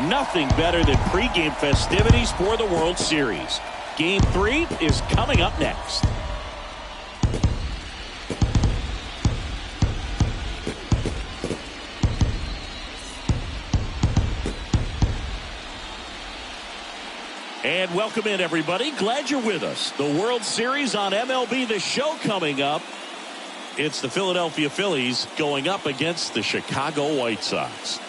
Nothing better than pregame festivities for the World Series. Game 3 is coming up next. And welcome in, everybody. Glad you're with us. The World Series on MLB The Show coming up. It's the Philadelphia Phillies going up against the Chicago White Sox.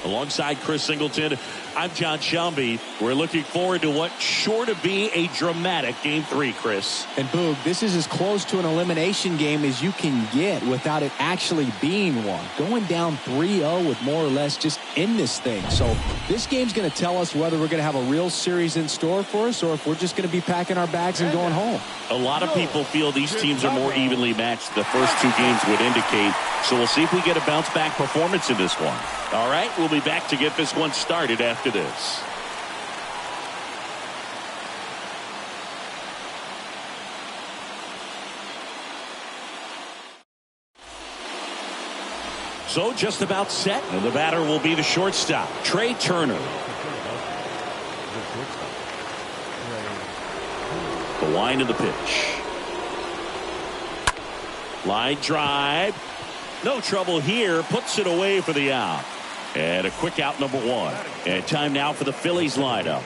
Alongside Chris Singleton, I'm John Shelby. We're looking forward to what's sure to be a dramatic Game 3, Chris. And Boog, this is as close to an elimination game as you can get without it actually being one. Going down 3-0 would more or less just end this thing. So this game's going to tell us whether we're going to have a real series in store for us or if we're just going to be packing our bags and going home. A lot of people feel these teams are more evenly matched. The first two games would indicate. So we'll see if we get a bounce-back performance in this one. All right, we'll be back to get this one started after this. So just about set, and the batter will be the shortstop, Trey Turner. The wind of the pitch. Line drive. No trouble here. Puts it away for the out. And a quick out, number one. And time now for the Phillies lineup.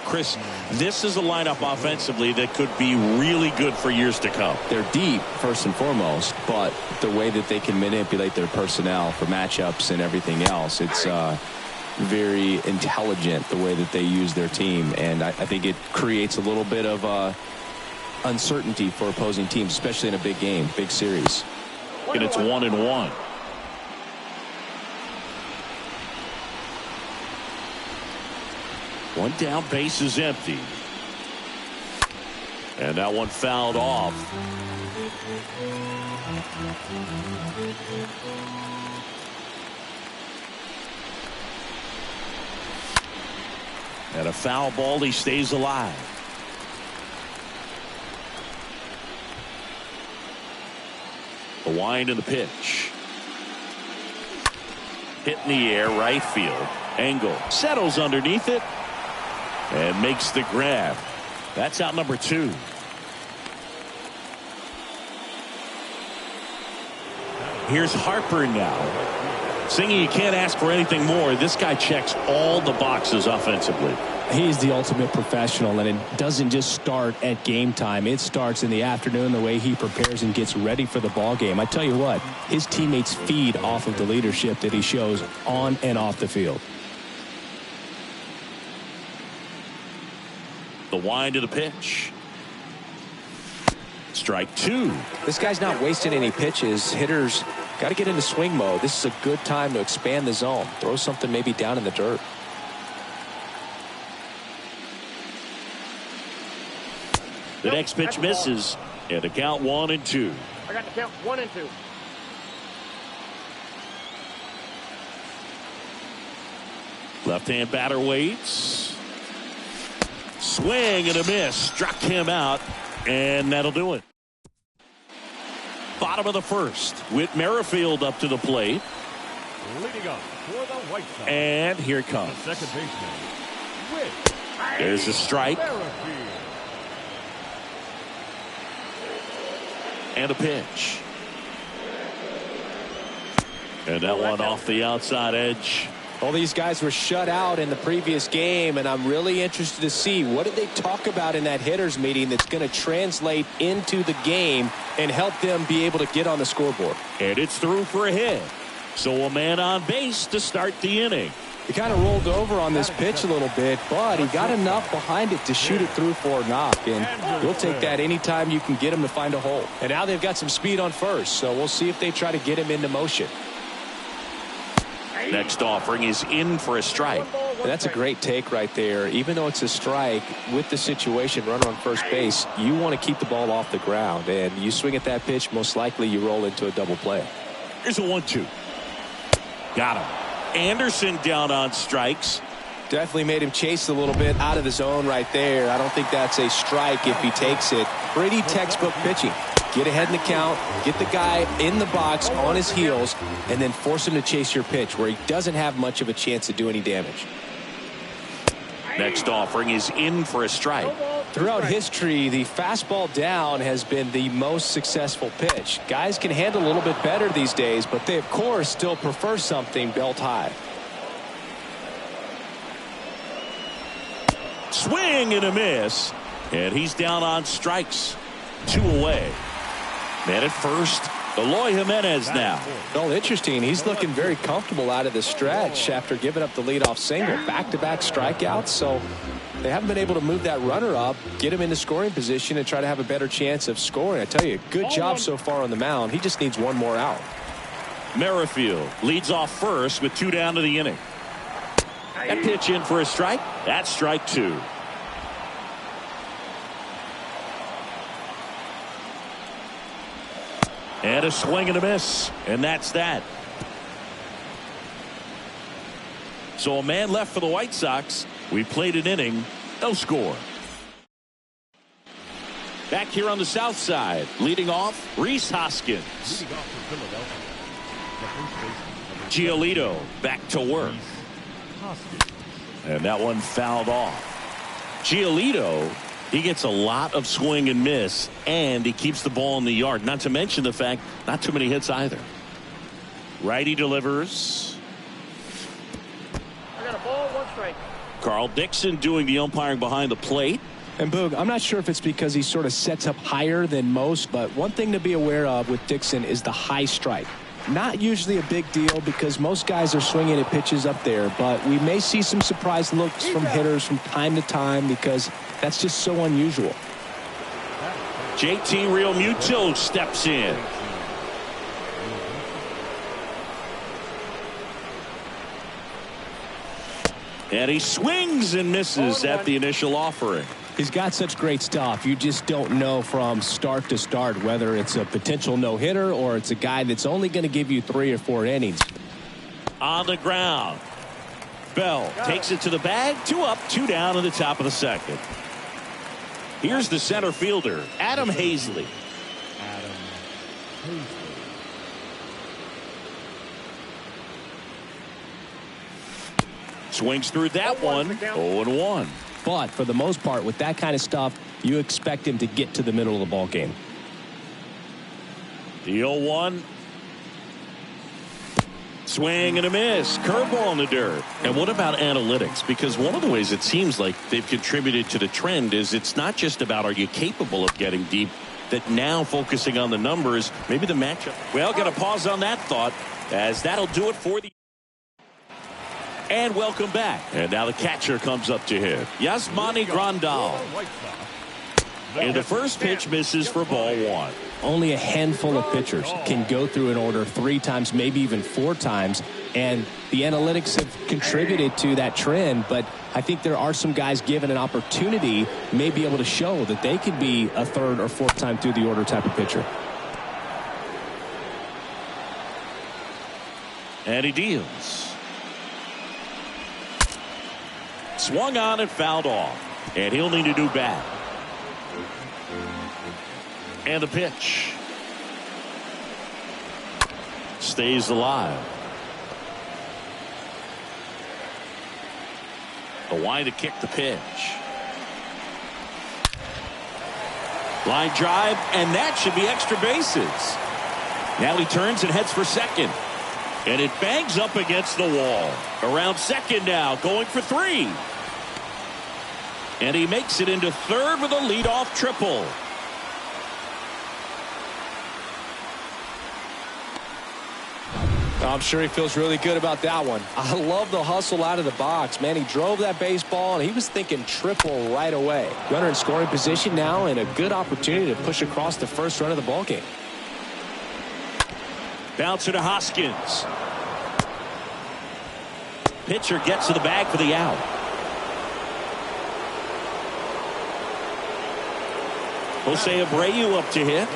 Chris, this is a lineup offensively that could be really good for years to come. They're deep, first and foremost, but the way that they can manipulate their personnel for matchups and everything else, it's very intelligent the way that they use their team. And I think it creates a little bit of uncertainty for opposing teams, especially in a big game, big series. And it's 1-1. One down, base is empty. And that one fouled off. And a foul ball, he stays alive. The wind of the pitch. Hit in the air, right field. Engel settles underneath it and makes the grab. That's out number 2. Here's Harper now. Singing, you can't ask for anything more. This guy checks all the boxes offensively. He's the ultimate professional, and it doesn't just start at game time. It starts in the afternoon, the way he prepares and gets ready for the ball game. I tell you what, his teammates feed off of the leadership that he shows on and off the field. The wind of the pitch. Strike 2. This guy's not wasting any pitches. Hitters got to get into swing mode. This is a good time to expand the zone. Throw something maybe down in the dirt. The next pitch misses, and the count 1-2. I got the count 1-2. Left-hand batter waits. Swing and a miss. Struck him out, and that'll do it. Bottom of the first, with Merrifield up to the plate. Leading up for the White Sox. And here it comes. The second baseman. There's a strike. And a pitch. And that one off the outside edge. Well, these guys were shut out in the previous game, and I'm really interested to see what did they talk about in that hitters meeting that's going to translate into the game and help them be able to get on the scoreboard. And it's through for a hit. So a man on base to start the inning. He kind of rolled over on this pitch a little bit, but he got enough behind it to shoot it through for a knock. And we'll take that anytime you can get him to find a hole. And now they've got some speed on first, so we'll see if they try to get him into motion. Next offering is in for a strike. And that's a great take right there. Even though it's a strike, with the situation, runner on first base, you want to keep the ball off the ground. And you swing at that pitch, most likely you roll into a double play. Here's a 1-2. Got him. Anderson down on strikes. Definitely made him chase a little bit out of the zone right there. I don't think that's a strike if he takes it. Pretty textbook pitching. Get ahead in the count, get the guy in the box on his heels, and then force him to chase your pitch where he doesn't have much of a chance to do any damage. Next offering is in for a strike. Throughout history, the fastball down has been the most successful pitch. Guys can handle a little bit better these days, but they, of course, still prefer something belt high. Swing and a miss. And he's down on strikes. 2 away. Man at first. Eloy Jimenez now. Well, interesting. He's looking very comfortable out of the stretch after giving up the leadoff single. Back-to-back strikeouts, so they haven't been able to move that runner up, get him into scoring position, and try to have a better chance of scoring. I tell you, good job so far on the mound. He just needs one more out. Merrifield leads off first with 2 down to the inning. That pitch in for a strike. That's strike 2. And a swing and a miss. And that's that. So a man left for the White Sox. We played an inning. No score. Back here on the south side. Leading off, Rhys Hoskins. Giolito back to work. And that one fouled off. Giolito, he gets a lot of swing and miss, and he keeps the ball in the yard. Not to mention the fact, not too many hits either. Righty delivers. I got a ball, 1 strike. Carl Dixon doing the umpiring behind the plate. And Boog, I'm not sure if it's because he sort of sets up higher than most, but one thing to be aware of with Dixon is the high strike. Not usually a big deal because most guys are swinging at pitches up there, but we may see some surprise looks from hitters from time to time because that's just so unusual. JT Realmuto steps in. And he swings and misses at the initial offering. He's got such great stuff. You just don't know from start to start whether it's a potential no-hitter or it's a guy that's only going to give you 3 or 4 innings. On the ground. Bell takes it to the bag. 2 up, 2 down in the top of the second. Here's the center fielder, Adam Hazley. Swings through that one. 0-1. But for the most part, with that kind of stuff, you expect him to get to the middle of the ball game. The 0-1. Swing and a miss. Curveball in the dirt. And what about analytics? Because one of the ways it seems like they've contributed to the trend is it's not just about are you capable of getting deep, that now focusing on the numbers, maybe the matchup. Well, got to pause on that thought, as that'll do it for the. And welcome back. And now the catcher comes up to hit. Yasmani Grandal. And the first pitch misses for ball 1. Only a handful of pitchers can go through an order 3 times, maybe even 4 times. And the analytics have contributed to that trend. But I think there are some guys given an opportunity may be able to show that they could be a 3rd or 4th time through the order type of pitcher. And he deals. Swung on and fouled off. And he'll need a new bat. And the pitch. Stays alive. The line to kick the pitch. Line drive, and that should be extra bases. Now he turns and heads for second. And it bangs up against the wall. Around second now, going for 3. And he makes it into 3rd with a leadoff triple. I'm sure he feels really good about that one. I love the hustle out of the box. Man, he drove that baseball, and he was thinking triple right away. Runner in scoring position now, and a good opportunity to push across the first run of the ballgame. Bouncer to Hoskins. Pitcher gets to the bag for the out. Jose Abreu up to hit.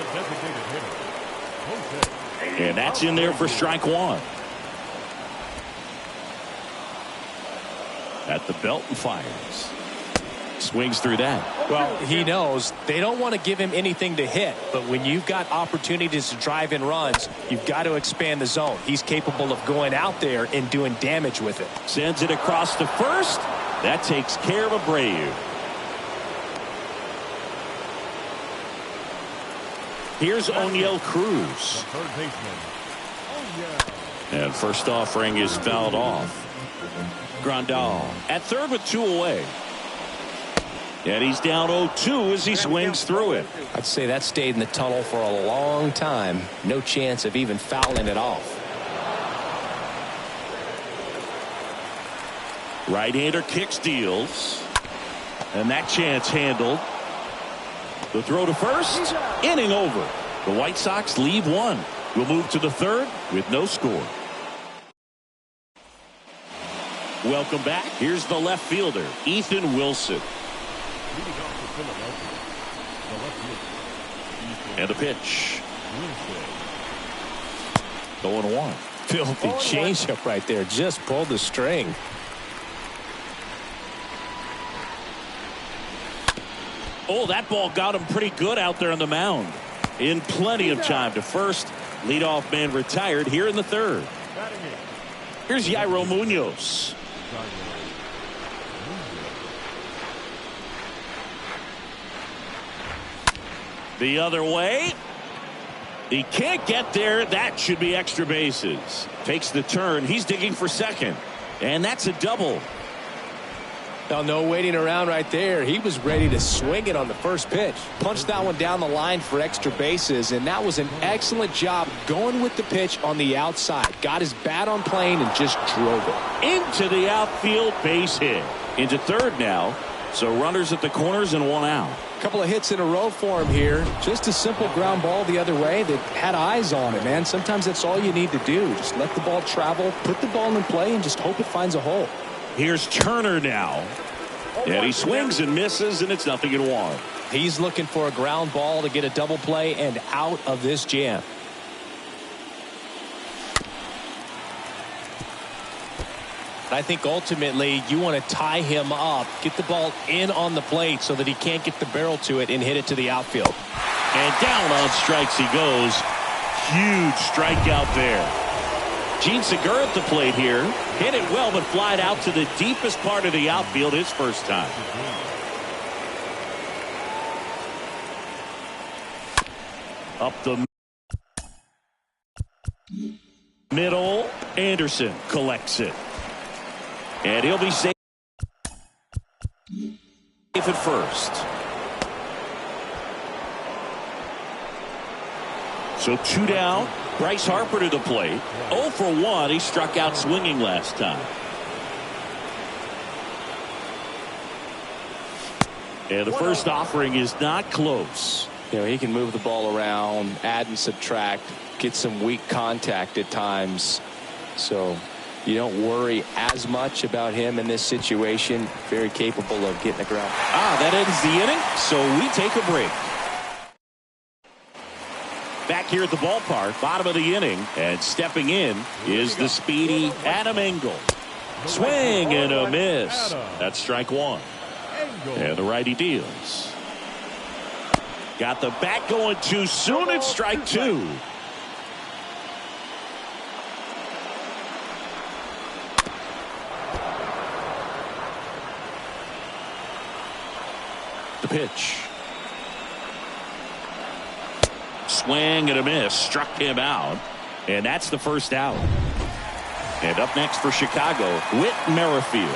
And that's in there for strike 1. At the belt and fires. Swings through that. Well, he knows they don't want to give him anything to hit, but when you've got opportunities to drive in runs, you've got to expand the zone. He's capable of going out there and doing damage with it. Sends it across to first. That takes care of Abreu. Here's O'Neill Cruz. Third baseman. And first offering is fouled off. Grandal at third with 2 away. And he's down 0-2 as he swings through it. I'd say that stayed in the tunnel for a long time. No chance of even fouling it off. Right-hander kicks, deals. And that chance handled. The throw to first. Inning over. The White Sox leave 1. We'll move to the third with no score. Welcome back. Here's the left fielder, Ethan Wilson. Leading off for Philadelphia, the left fielder, And the pitch. Wednesday. 0-1. Filthy changeup right there. Just pulled the string. Oh, that ball got him pretty good out there on the mound. In plenty of time to first. Leadoff man retired here in the third. Batting in. Here's Yairo Munoz. The other way. He can't get there. That should be extra bases. Takes the turn. He's digging for second. And that's a double. Now, no waiting around right there. He was ready to swing it on the first pitch. Punched that one down the line for extra bases, and that was an excellent job going with the pitch on the outside. Got his bat on plane and just drove it. Into the outfield, base hit. Into third now. So runners at the corners and 1 out. A couple of hits in a row for him here. Just a simple ground ball the other way that had eyes on it, man. Sometimes that's all you need to do. Just let the ball travel, put the ball in play, and just hope it finds a hole. Here's Turner now. And he swings and misses, and it's 0-1. He's looking for a ground ball to get a double play and out of this jam. I think ultimately you want to tie him up, get the ball in on the plate so that he can't get the barrel to it and hit it to the outfield. And down on strikes he goes. Huge strikeout there. Gene Segura at the plate here. Hit it well, but flied out to the deepest part of the outfield his first time. Up the middle. Anderson collects it. And he'll be safe at first. So 2 down. Bryce Harper to the plate. 0 for 1. He struck out swinging last time. And the first offering is not close. You know, he can move the ball around, add and subtract, get some weak contact at times. So you don't worry as much about him in this situation. Very capable of getting the ground. That ends the inning, so we take a break. Back here at the ballpark, bottom of the inning, and stepping in is the speedy Adam Engel. Swing and a miss. That's strike 1. And the righty deals. Got the bat going too soon. It's strike 2. The pitch. Swing and a miss. Struck him out. And that's the first out. And up next for Chicago, Whit Merrifield.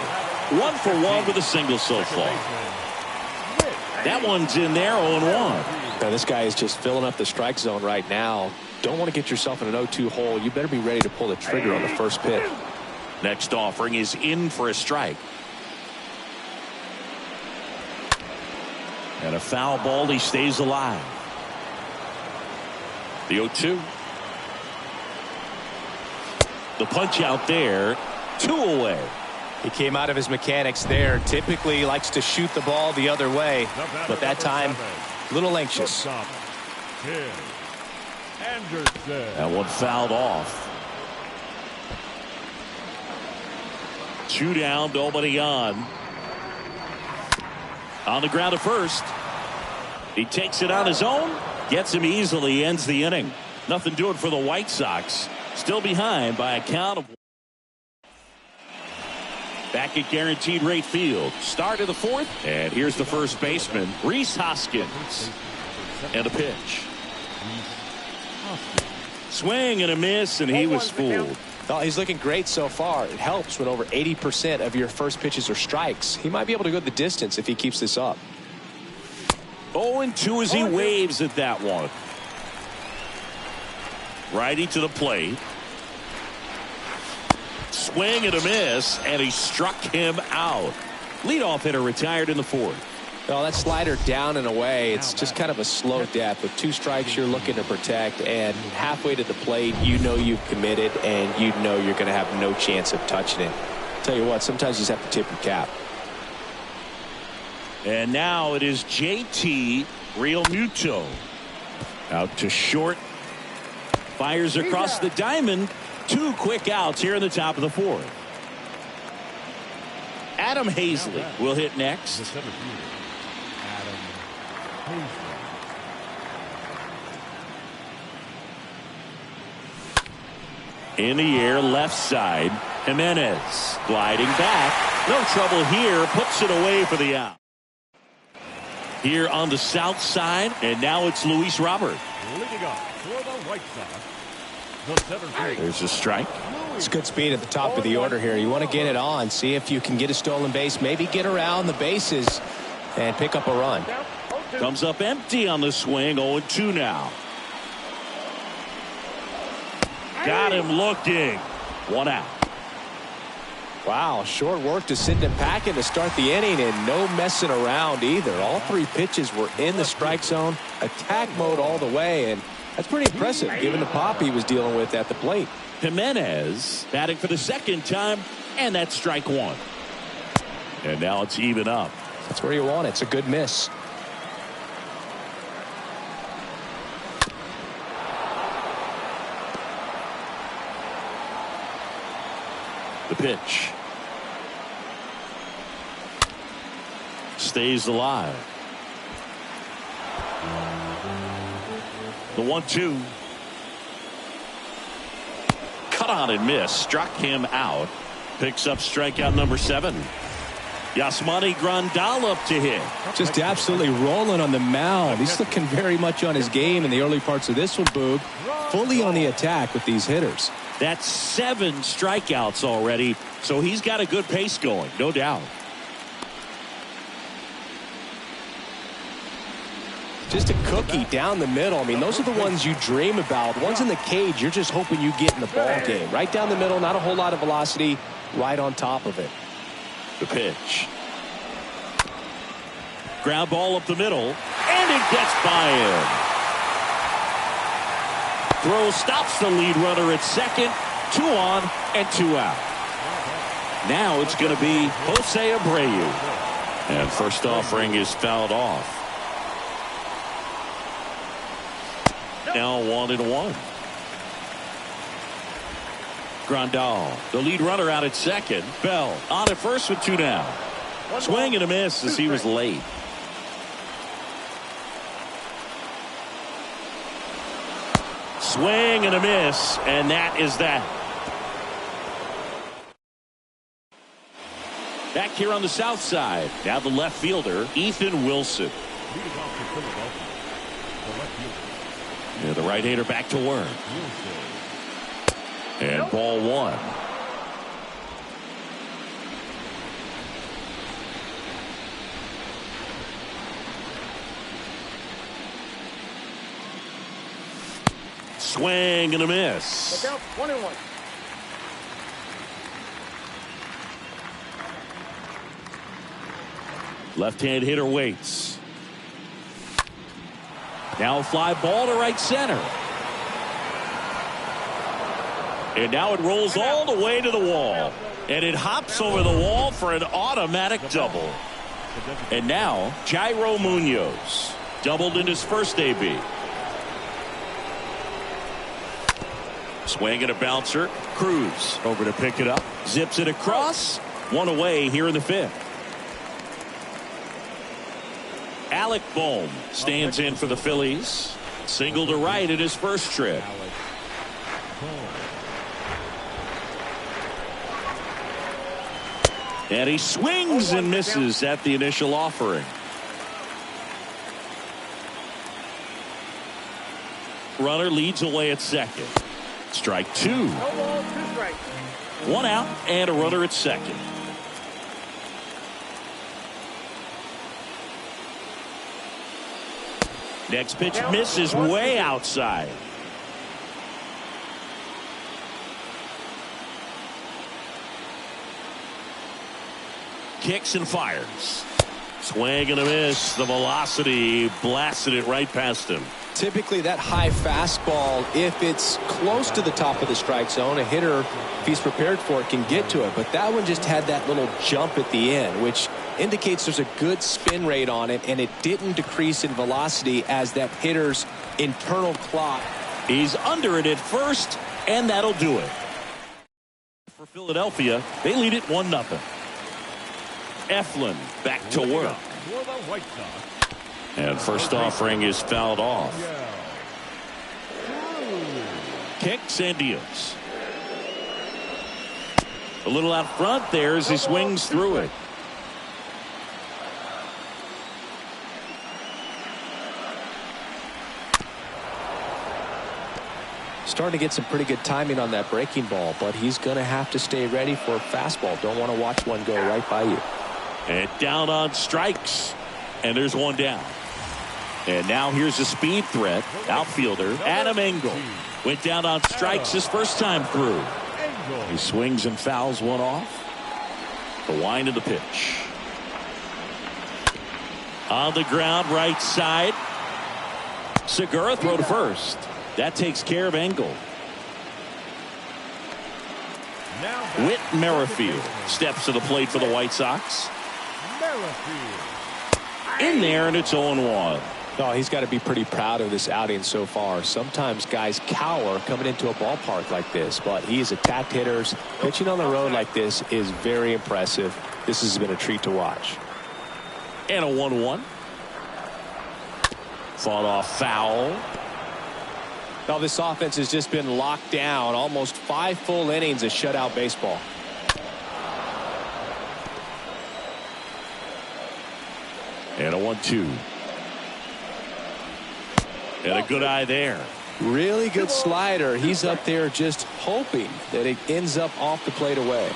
1 for 1 with a single so far. That one's in there, 0-1. Now, this guy is just filling up the strike zone right now. Don't want to get yourself in an 0-2 hole. You better be ready to pull the trigger on the first pitch. Next offering is in for a strike. And a foul ball. He stays alive. The 0-2. The punch out there. 2 away. He came out of his mechanics there. Typically he likes to shoot the ball the other way, but that time a little anxious. That one fouled off. 2 down, nobody on. On the ground at first. He takes it on his own. Gets him easily. Ends the inning. Nothing doing for the White Sox. Still behind by a count of. Back at Guaranteed Rate Field. Start of the fourth. And here's the first baseman, Rhys Hoskins. And a pitch. Swing and a miss, and he was fooled. Oh, he's looking great so far. It helps when over 80% of your first pitches are strikes. He might be able to go the distance if he keeps this up. 0-2 as he waves at that one. Righty to the plate. Swing and a miss, and he struck him out. Leadoff hitter retired in the fourth. Well, that slider down and away, it's just kind of a slow death. With 2 strikes, you're looking to protect, and halfway to the plate, you know you've committed, and you know you're going to have no chance of touching it. Tell you what, sometimes you just have to tip your cap. And now it is JT Realmuto. Out to short. Fires across the diamond. 2 quick outs here in the top of the fourth. Adam Hazley will hit next. The center fielder, Adam Hazley. In the air, left side. Jimenez gliding back. No trouble here. Puts it away for the out. Here on the south side, and now it's Luis Robert. Leading up for the White Sox, the center fielder. There's a strike. It's good speed at the top of the order here. You want to get it on, see if you can get a stolen base, maybe get around the bases and pick up a run. Comes up empty on the swing. 0-2 now. Got him looking. 1 out. Wow, short work to Sidney Packett to start the inning, and no messing around either. All 3 pitches were in the strike zone, attack mode all the way, and that's pretty impressive given the pop he was dealing with at the plate. Jimenez batting for the second time, and that's strike 1. And now it's even up. That's where you want it. It's a good miss. The pitch. Stays alive. The 1-2. Cut on and miss. Struck him out. Picks up strikeout number 7. Yasmani Grandal up to hit. Just absolutely rolling on the mound. He's looking very much on his game in the early parts of this one, Boog. Fully on the attack with these hitters. That's 7 strikeouts already, so he's got a good pace going, no doubt. Just a cookie down the middle. I mean, those are the ones you dream about. Ones in the cage, you're just hoping you get in the ball game. Right down the middle, not a whole lot of velocity, right on top of it. The pitch. Ground ball up the middle, and it gets by him. Throw stops the lead runner at second. 2 on and 2 out. Now it's going to be Jose Abreu. And first offering is fouled off. Now 1-1. Grandal, the lead runner, out at second. Bell on at first with 2 down. Swing and a miss as he was late. Swing and a miss, and that is that. Back here on the south side, now the left fielder, Ethan Wilson. Leading off for Philadelphia, the left fielder. Yeah, the right-hander back to work. And ball 1. Swing and a miss. Look out, 1-1. Left-hand hitter waits. Now a fly ball to right center. And now it rolls all the way to the wall. And it hops over the wall for an automatic double. And now Jairo Munoz doubled in his first AB. Swing and a bouncer. Cruz over to pick it up. Zips it across. 1 away here in the 5th. Alec Bohm stands in for the Phillies. Single to right in his first trip. And he swings and misses at the initial offering. Runner leads away at second. Strike two. One out and a runner at second. Next pitch misses way outside. Kicks and fires. Swing and a miss. The velocity blasted it right past him. Typically that high fastball, if it's close to the top of the strike zone, a hitter, if he's prepared for it, can get to it. But that one just had that little jump at the end, which indicates there's a good spin rate on it, and it didn't decrease in velocity as that hitter's internal clock. He's under it at first, and that'll do it. For Philadelphia, they lead it 1-0. Eflin back to work. For the White Sox. And first offering is fouled off. Kicks and deals. A little out front there as he swings through it. Starting to get some pretty good timing on that breaking ball, but he's going to have to stay ready for a fastball. Don't want to watch one go right by you. And down on strikes. And there's one down. And now here's a speed threat. Outfielder Adam Engel went down on strikes his first time through. He swings and fouls one off. The wind of the pitch. On the ground, right side. Segura throw to first. That takes care of Engel. Whit Merrifield steps to the plate for the White Sox. In there, and it's 0-1. Oh, he's got to be pretty proud of this outing so far. Sometimes guys cower coming into a ballpark like this, but he's attacked hitters. Pitching on the road like this is very impressive. This has been a treat to watch. And a 1-1. Fought off foul. Now this offense has just been locked down. Almost 5 full innings of shutout baseball. And a 1-2. And a good eye there. Really good slider. He's up there just hoping that it ends up off the plate away.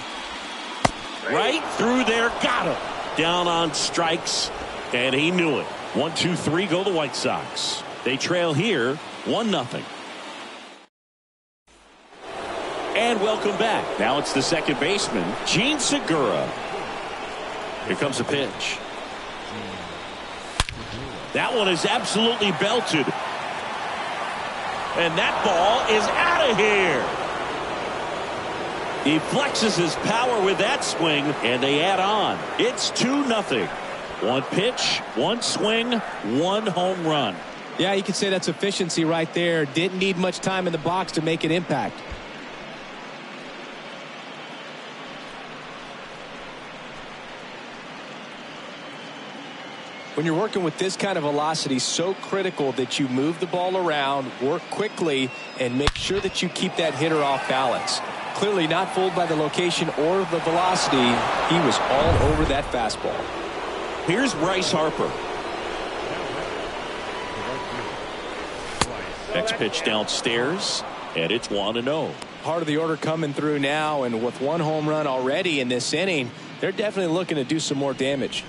Right through there. Got him. Down on strikes. And he knew it. 1-2-3 go the White Sox. They trail here 1-0. And welcome back. Now it's the second baseman, Gene Segura. Here comes the pitch. That one is absolutely belted. And that ball is out of here. He flexes his power with that swing, and they add on. It's 2-0. One pitch, one swing, one home run. Yeah, you could say that's efficiency right there. Didn't need much time in the box to make an impact. When you're working with this kind of velocity, so critical that you move the ball around, work quickly, and make sure that you keep that hitter off balance. Clearly not fooled by the location or the velocity. He was all over that fastball. Here's Bryce Harper. Next pitch downstairs, and it's 1-0. Part of the order coming through now, and with one home run already in this inning, they're definitely looking to do some more damage.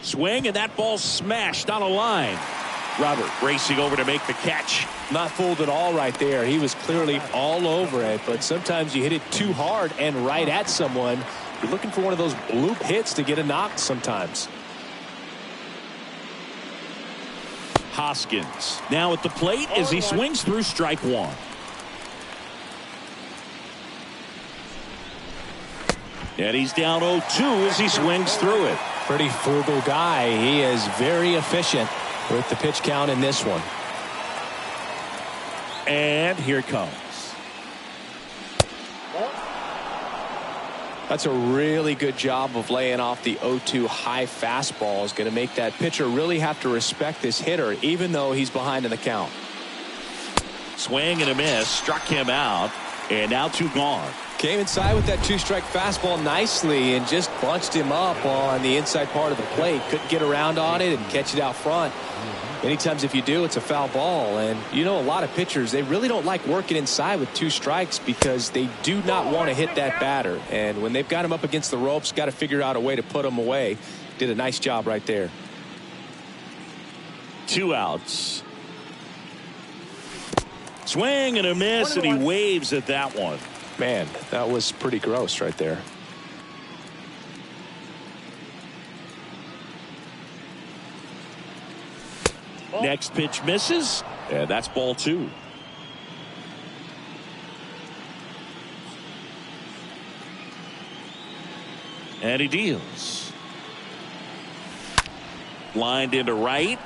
Swing, and that ball smashed on a line. Robert racing over to make the catch. Not fooled at all right there. He was clearly all over it, but sometimes you hit it too hard and right at someone. You're looking for one of those bloop hits to get a knock sometimes. Hoskins now at the plate as he swings through strike one. And he's down 0-2 as he swings through it. Pretty frugal guy. He is very efficient with the pitch count in this one. And here it comes. That's a really good job of laying off the 0-2 high fastball. Is going to make that pitcher really have to respect this hitter, even though he's behind in the count. Swing and a miss, struck him out, and now 2 gone. Came inside with that 2-strike fastball nicely and just bunched him up on the inside part of the plate. Couldn't get around on it and catch it out front. Many times if you do, it's a foul ball. And you know, a lot of pitchers, they really don't like working inside with 2 strikes because they do not want to hit that batter. And when they've got him up against the ropes, got to figure out a way to put him away. Did a nice job right there. 2 outs. Swing and a miss, and he waves at that one. Man, that was pretty gross right there. Next pitch misses, and that's ball 2. And he deals. Lined into right.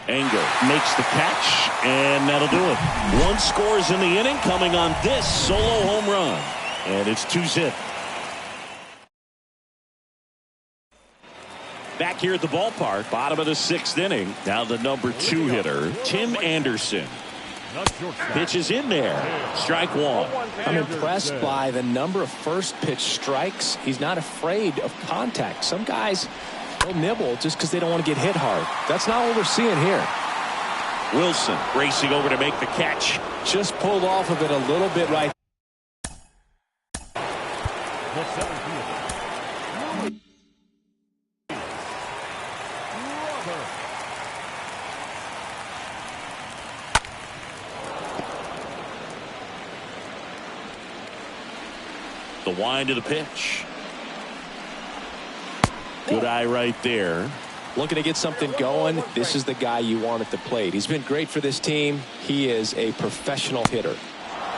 Engel makes the catch, and that'll do it. 1 scores in the inning, coming on this solo home run. And it's 2-zip. Back here at the ballpark, bottom of the 6th inning. Now the number 2 hitter, Tim Anderson. Pitches in there. Strike 1. I'm impressed by the number of first pitch strikes. He's not afraid of contact. Some guys will nibble just because they don't want to get hit hard. That's not what we're seeing here. Wilson racing over to make the catch. Just pulled off of it a little bit right. The wind of the pitch. Good eye right there. Looking to get something going. This is the guy you want at the plate. He's been great for this team. He is a professional hitter.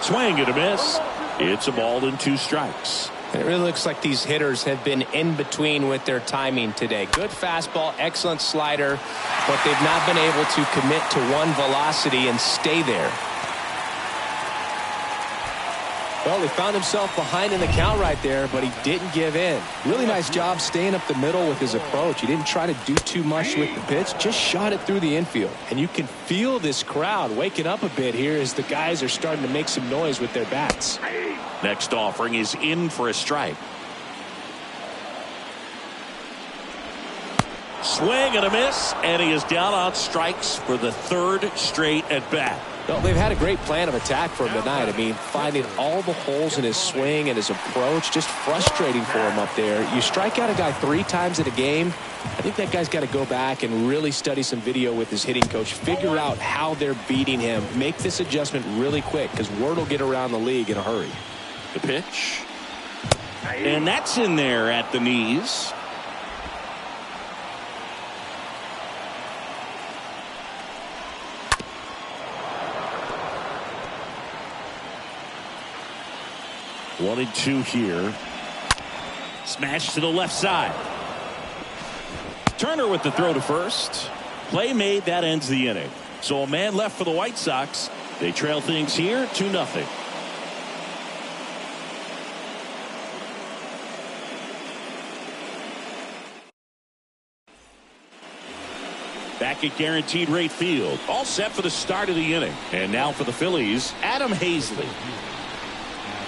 Swing and a miss. It's a ball and 2 strikes. And it really looks like these hitters have been in between with their timing today. Good fastball, excellent slider, but they've not been able to commit to one velocity and stay there. Well, he found himself behind in the count right there, but he didn't give in. Really nice job staying up the middle with his approach. He didn't try to do too much with the pitch, just shot it through the infield. And you can feel this crowd waking up a bit here as the guys are starting to make some noise with their bats. Next offering is in for a strike. Swing and a miss, and he is down on strikes for the 3rd straight at bat. Well, they've had a great plan of attack for him tonight. I mean, finding all the holes in his swing and his approach, just frustrating for him up there. You strike out a guy 3 times in a game, I think that guy's got to go back and really study some video with his hitting coach, figure out how they're beating him, make this adjustment really quick because word will get around the league in a hurry. The pitch. And that's in there at the knees. One and 2 here. Smash to the left side. Turner with the throw to first. Play made, that ends the inning. So a man left for the White Sox. They trail things here 2-0. Back at Guaranteed Rate Field. All set for the start of the inning. And now for the Phillies, Adam Hazley.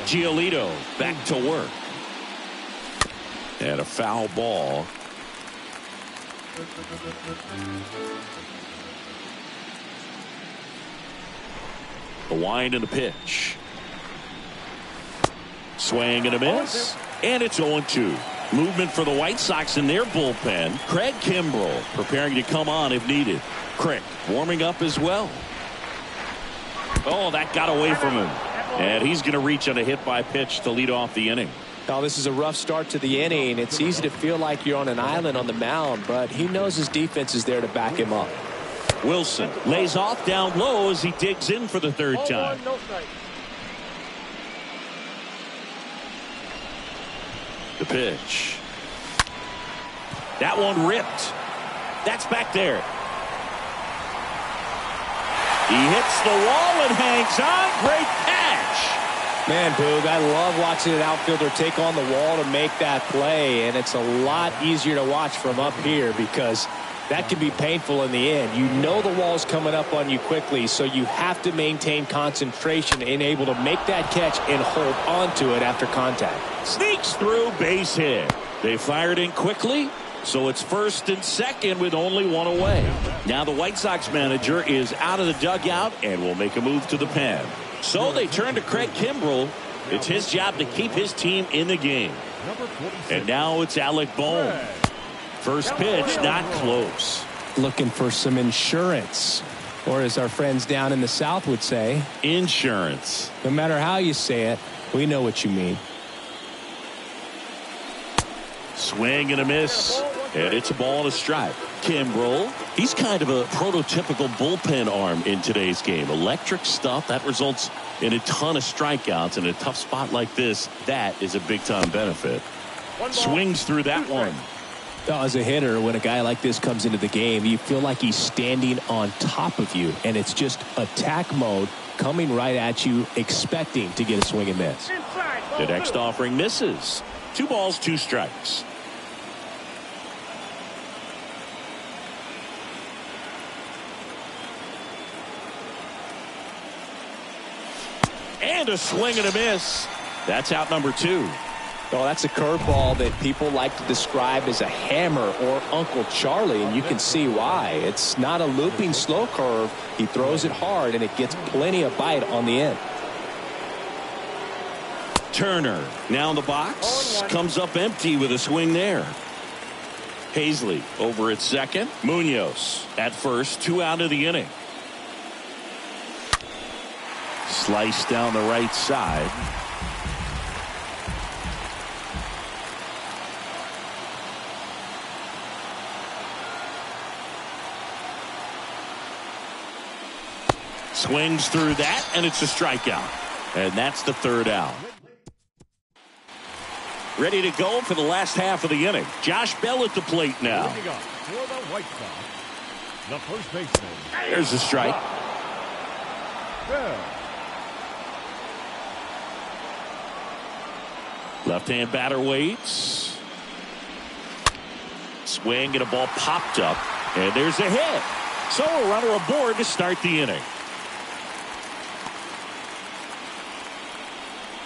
Giolito back to work. And a foul ball. The wind and the pitch. Swing and a miss. And it's 0-2. Movement for the White Sox in their bullpen. Craig Kimbrell preparing to come on if needed. Crick warming up as well. Oh, that got away from him. And he's going to reach on a hit by pitch to lead off the inning. Now, this is a rough start to the inning. It's easy to feel like you're on an island on the mound, but he knows his defense is there to back him up. Wilson lays off down low as he digs in for the 3rd time. The pitch. That one ripped. That's back there. He hits the wall and hangs on. Great catch. Man, Boog, I love watching an outfielder take on the wall to make that play, and it's a lot easier to watch from up here because that can be painful in the end. You know the wall's coming up on you quickly, so you have to maintain concentration and able to make that catch and hold onto it after contact. Sneaks through, base hit. They fired in quickly, so it's first and second with only one away. Now the White Sox manager is out of the dugout and will make a move to the pen. So they turn to Craig Kimbrell. It's his job to keep his team in the game. And now it's Alec Bohm. First pitch, not close. Looking for some insurance, or as our friends down in the South would say, insurance. No matter how you say it, we know what you mean. Swing and a miss, and it's a ball and a strike. Kimbrell, he's kind of a prototypical bullpen arm in today's game. Electric stuff that results in a ton of strikeouts in a tough spot like this. That is a big-time benefit. Swings through that one. As a hitter, when a guy like this comes into the game, you feel like he's standing on top of you, and it's just attack mode coming right at you, expecting to get a swing and miss. The next offering misses. 2 balls, 2 strikes. And a swing and a miss. That's out number 2. Well, that's a curveball that people like to describe as a hammer or Uncle Charlie, and you can see why. It's not a looping slow curve. He throws it hard, and it gets plenty of bite on the end. Turner now in the box. Comes up empty with a swing there. Hazley over at second. Munoz at first. 2 out of the inning. Slice down the right side. Swings through that, and it's a strikeout. And that's the 3rd out. Ready to go for the last half of the inning. Josh Bell at the plate now. For the White Sox, the first baseman. There's a strike. Bell. Left-hand batter waits. Swing and a ball popped up. And there's a hit. So a runner aboard to start the inning.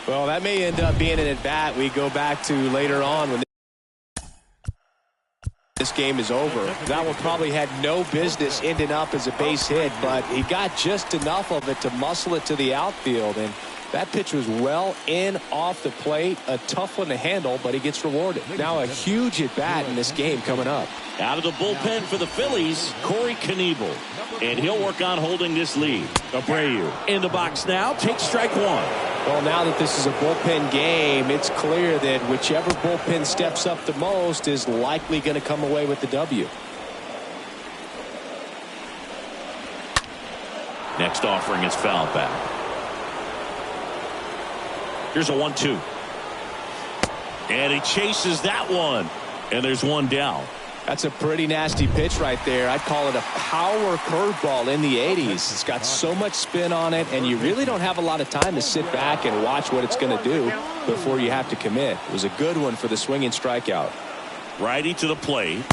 Well, that may end up being an at-bat we go back to later on when this game is over. That one probably had no business ending up as a base hit, but he got just enough of it to muscle it to the outfield, and that pitch was well in off the plate. A tough one to handle, but he gets rewarded. Now a huge at-bat in this game coming up. Out of the bullpen for the Phillies, Corey Knebel. And he'll work on holding this lead. Abreu in the box now. Takes strike 1. Well, now that this is a bullpen game, it's clear that whichever bullpen steps up the most is likely going to come away with the W. Next offering is foul back. Here's a 1-2. And he chases that one. And there's one down. That's a pretty nasty pitch right there. I'd call it a power curveball in the 80s. It's got so much spin on it, and you really don't have a lot of time to sit back and watch what it's going to do before you have to commit. It was a good one for the swinging strikeout. Righty to the plate.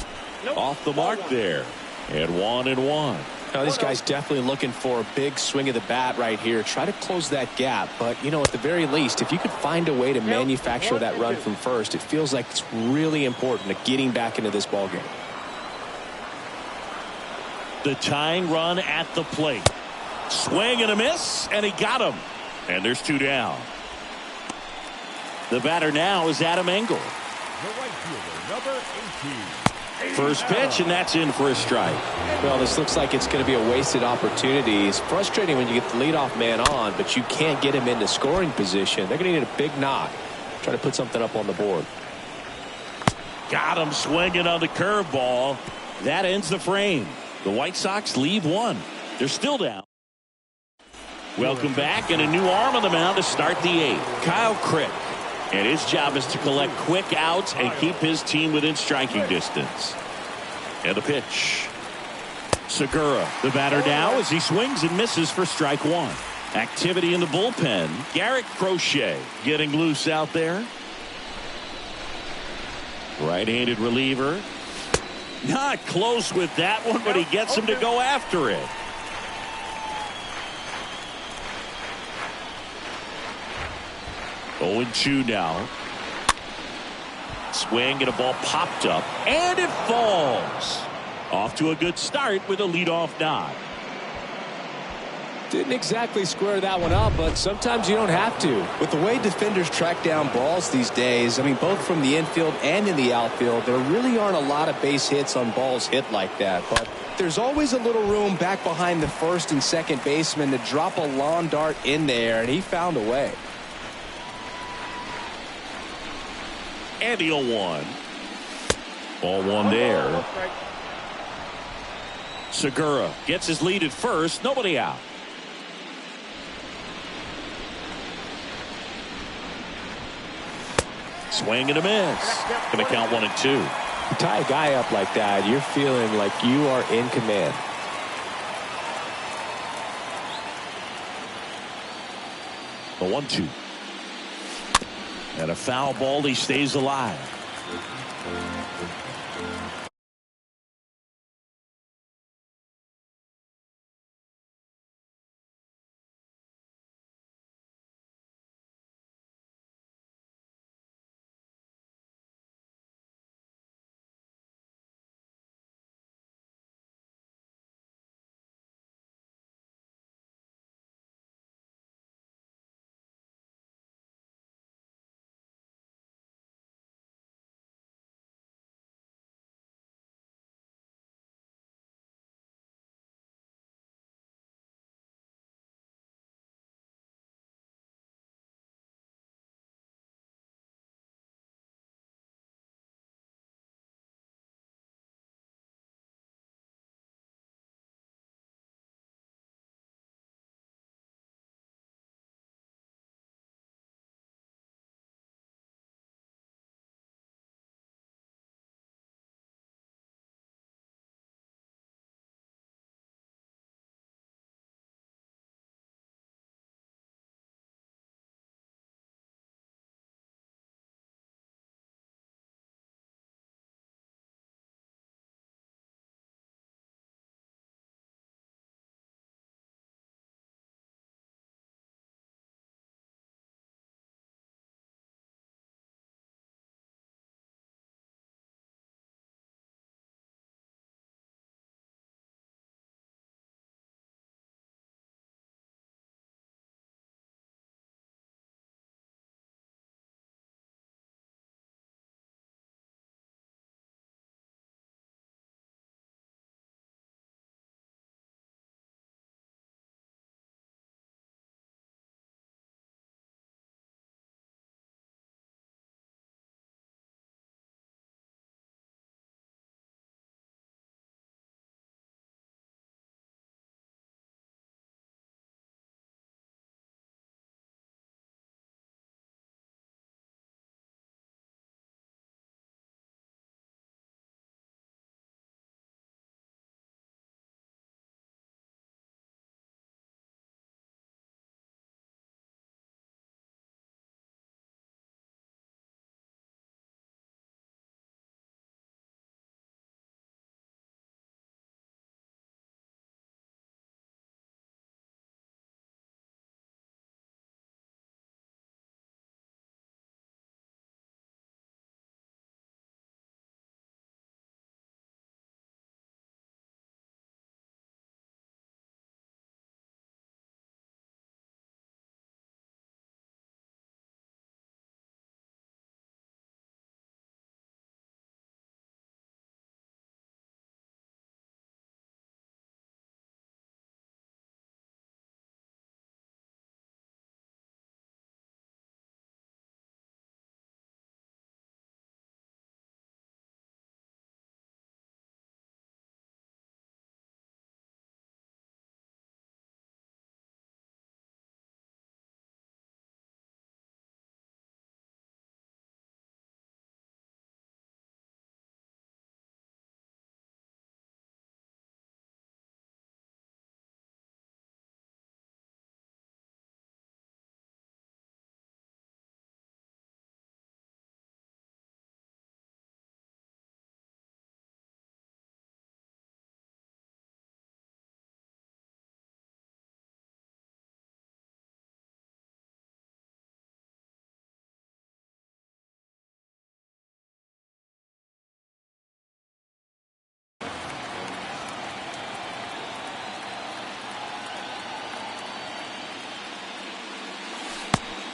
Off the mark there. And 1-1. Now, these guys definitely looking for a big swing of the bat right here. Try to close that gap. But, you know, at the very least, if you could find a way to manufacture that run from first, it feels like it's really important to getting back into this ballgame. The tying run at the plate. Swing and a miss, and he got him. And there's 2 down. The batter now is Adam Engel. The right fielder, number 18. First pitch, and that's in for a strike. Well, this looks like it's going to be a wasted opportunity. It's frustrating when you get the leadoff man on, but you can't get him into scoring position. They're going to need a big knock. Try to put something up on the board. Got him swinging on the curveball. That ends the frame. The White Sox leave 1. They're still down. Welcome back, and a new arm on the mound to start the 8th. Kyle Crick. And his job is to collect quick outs and keep his team within striking distance. And the pitch. Segura, the batter now, as he swings and misses for strike 1. Activity in the bullpen. Garrett Crochet getting loose out there. Right-handed reliever. Not close with that one, but he gets him to go after it. Oh, 0-2 now. Swing and a ball popped up, and it falls. Off to a good start with a leadoff knock. Didn't exactly square that one up, but sometimes you don't have to. With the way defenders track down balls these days, I mean, both from the infield and in the outfield, there really aren't a lot of base hits on balls hit like that. But there's always a little room back behind the first and second baseman to drop a lawn dart in there, and he found a way. And the 0-1. Ball one there. Segura gets his lead at first. Nobody out. Swing and a miss. Going to count 1-2. You tie a guy up like that, you're feeling like you are in command. The 1-2. And a foul ball. He stays alive.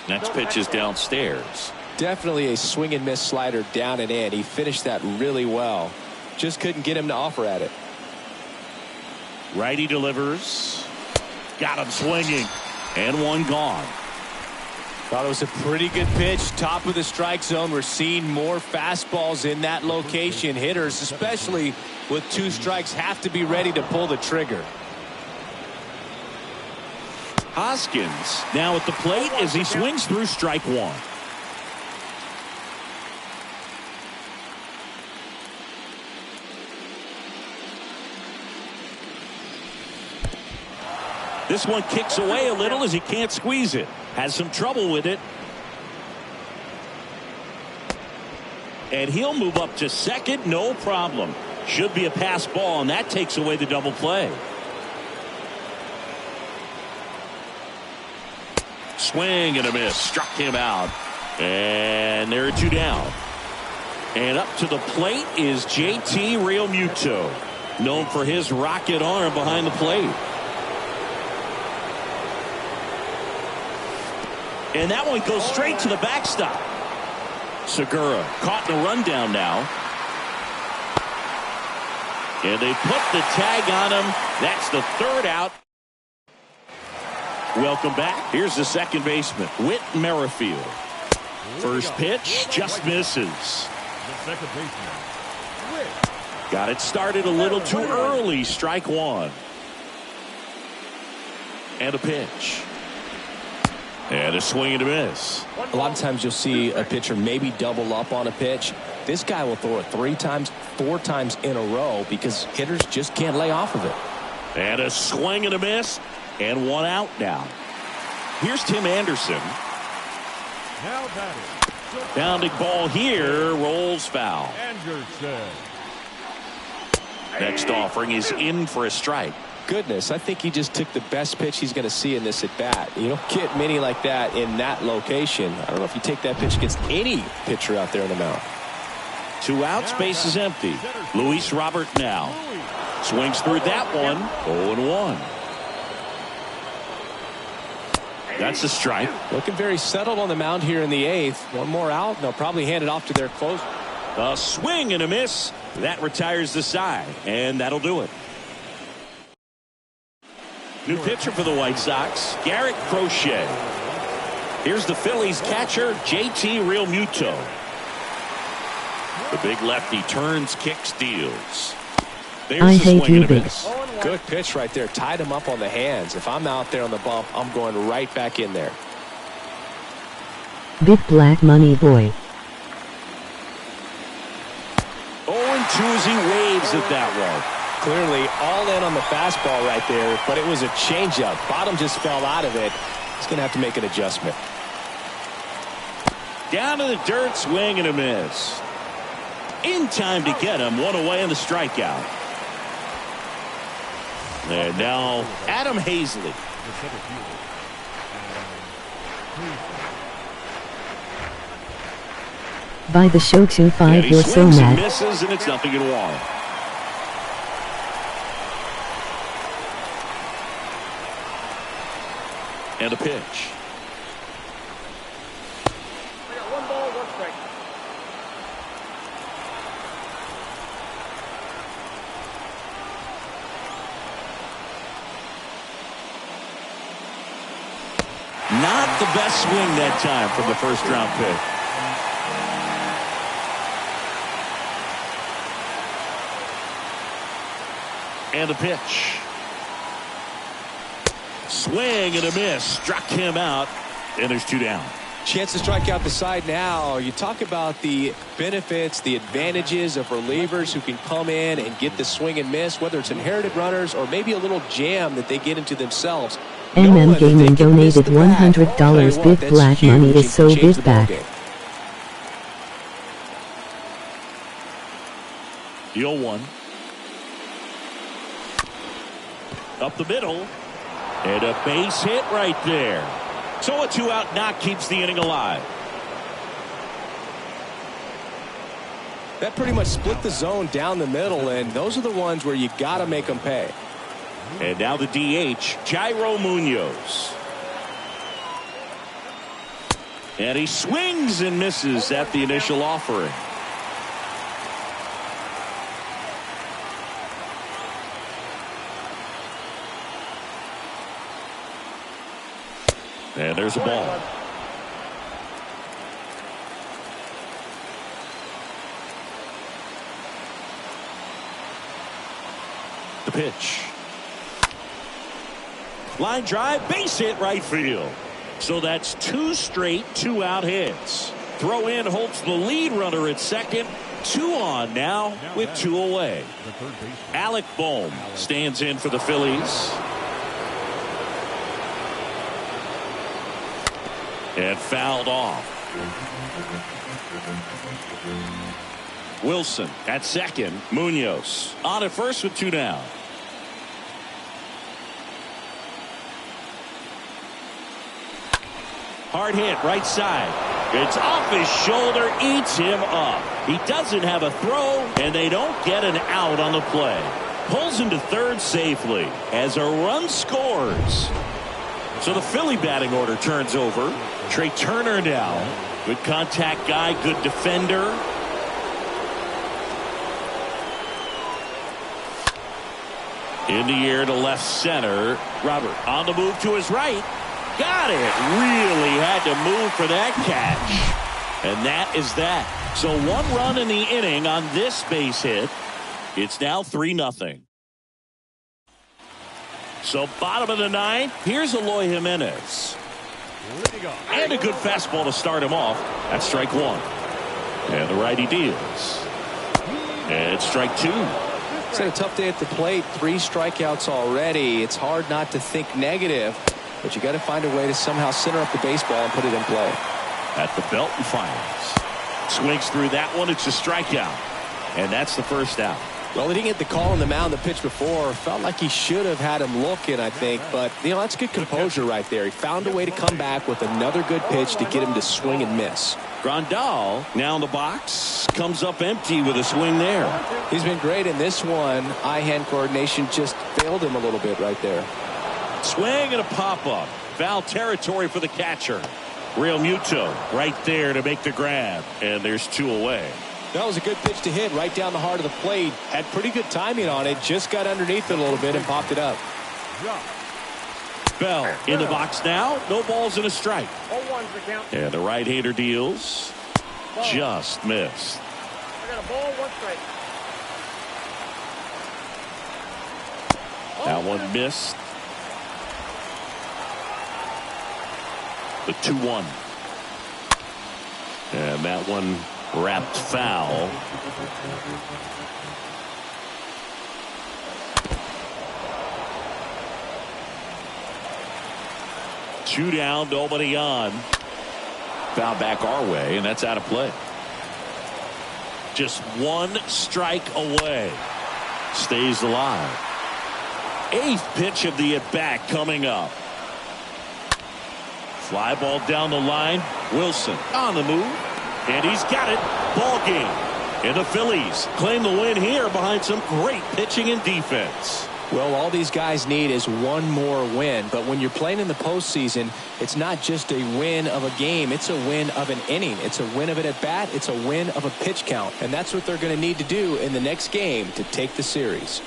Next pitch is downstairs. Definitely a swing and miss slider down and in. He finished that really well. Just couldn't get him to offer at it. Righty delivers. Got him swinging. And one gone. Thought it was a pretty good pitch. Top of the strike zone. We're seeing more fastballs in that location. Hitters, especially with 2 strikes, have to be ready to pull the trigger. Hoskins now at the plate as he swings through strike 1. This one kicks away a little as he can't squeeze it. Has some trouble with it. And he'll move up to second, no problem. Should be a pass ball, and that takes away the double play. Swing and a miss. Struck him out. And there are 2 down. And up to the plate is JT Realmuto, known for his rocket arm behind the plate. And that one goes straight to the backstop. Segura caught in a rundown now. And they put the tag on him. That's the 3rd out. Welcome back. Here's the second baseman, Whit Merrifield. First pitch just misses. The second baseman. Got it started a little too early. Strike 1. And a pitch. And a swing and a miss. A lot of times you'll see a pitcher maybe double up on a pitch. This guy will throw it 3 times, 4 times in a row because hitters just can't lay off of it. And a swing and a miss. And 1 out now. Here's Tim Anderson. Now batting. Bounding ball here. Rolls foul. Anderson. Next offering is in for a strike. Goodness, I think he just took the best pitch he's going to see in this at bat. You don't get many like that in that location. I don't know if you take that pitch against any pitcher out there on the mound. 2 outs, base is empty. Luis Robert now swings through that one. 0-1. That's a strike. Looking very settled on the mound here in the 8th. 1 more out, and they'll probably hand it off to their closer. A swing and a miss. That retires the side, and that'll do it. New pitcher for the White Sox, Garrett Crochet. Here's the Phillies catcher, JT Realmuto. The big lefty turns, kicks, deals. There's the swing and a miss. Good pitch right there. Tied him up on the hands. If I'm out there on the bump, I'm going right back in there. Big Black Money Boy. 0-2 as he waves at that one. Clearly all in on the fastball right there, but it was a changeup. Bottom just fell out of it. He's going to have to make an adjustment. Down to the dirt, swing and a miss. In time to get him. 1 away on the strikeout. And now Adam Hazley. The center fielder. By the Shoksu 5, you're so And mad. misses, and it's 0-1. And a pitch. Not the best swing that time from the first round pick. And a pitch. Swing and a miss. Struck him out. And there's 2 down. Chance to strike out the side now. You talk about the benefits, the advantages of relievers who can come in and get the swing and miss, whether it's inherited runners or maybe a little jam that they get into themselves. MM Gaming donated $100. Big Black Money is so big back. The 0-1. Up the middle. And a base hit right there. So a 2-out knock keeps the inning alive. That pretty much split the zone down the middle, and those are the ones where you got to make them pay. And now the DH, Jairo Munoz. And he swings and misses at the initial offering. And there's a ball. The pitch. Line drive, base hit right field. So that's 2 straight 2-out hits. Throw in holds the lead runner at second. 2 on now with 2 away. Alec Bohm stands in for the Phillies. And fouled off. Wilson at second. Munoz on at first with 2 down. Hard hit right side. It's off his shoulder, eats him up. He doesn't have a throw, and they don't get an out on the play. Pulls into third safely as a run scores. So the Philly batting order turns over. Trey Turner now. Good contact guy, good defender. In the air to left center. Robert on the move to his right. Got it. Really had to move for that catch. And that is that. So 1 run in the inning on this base hit. It's now 3-0. So bottom of the 9th. Here's Eloy Jimenez. And a good fastball to start him off. That's strike 1. And the righty deals. And strike 2. It's had a tough day at the plate. 3 strikeouts already. It's hard not to think negative, but you got to find a way to somehow center up the baseball and put it in play. At the belt and fires. Swings through that one. It's a strikeout. And that's the first out. Well, he didn't get the call on the mound the pitch before. Felt like he should have had him looking, I think. But, that's good composure right there. He found a way to come back with another good pitch to get him to swing and miss. Grandal now in the box. Comes up empty with a swing there. He's been great in this one. Eye-hand coordination just failed him a little bit right there. Swing and a pop-up. Foul territory for the catcher. Real Muto right there to make the grab. And there's 2 away. That was a good pitch to hit right down the heart of the plate. Had pretty good timing on it. Just got underneath it a little bit and popped it up. Bell in the box now. No balls and a strike. And the right-hander deals. Just missed. I got a ball, 1 strike. That one missed. The 2-1. And that one wrapped foul. Two down, nobody on. Foul back our way, and that's out of play. Just 1 strike away. Stays alive. 8th pitch of the at-bat coming up. Fly ball down the line. Wilson on the move. And he's got it. Ball game. And the Phillies claim the win here behind some great pitching and defense. Well, all these guys need is 1 more win. But when you're playing in the postseason, it's not just a win of a game. It's a win of an inning. It's a win of an at-bat. It's a win of a pitch count. And that's what they're going to need to do in the next game to take the series.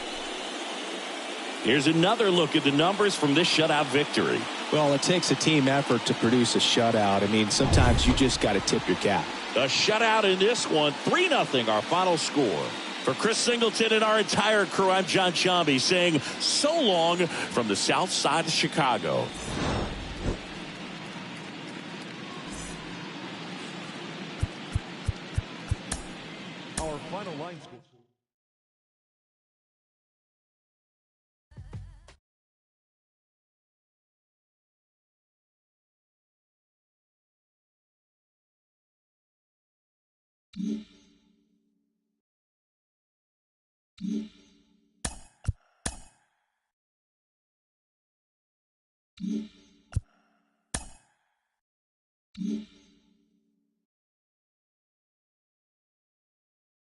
Here's another look at the numbers from this shutout victory. Well, it takes a team effort to produce a shutout. I mean, sometimes you just got to tip your cap. A shutout in this one, 3-0 our final score. For Chris Singleton and our entire crew, I'm John Chambi saying so long from the south side of Chicago. Our final line score.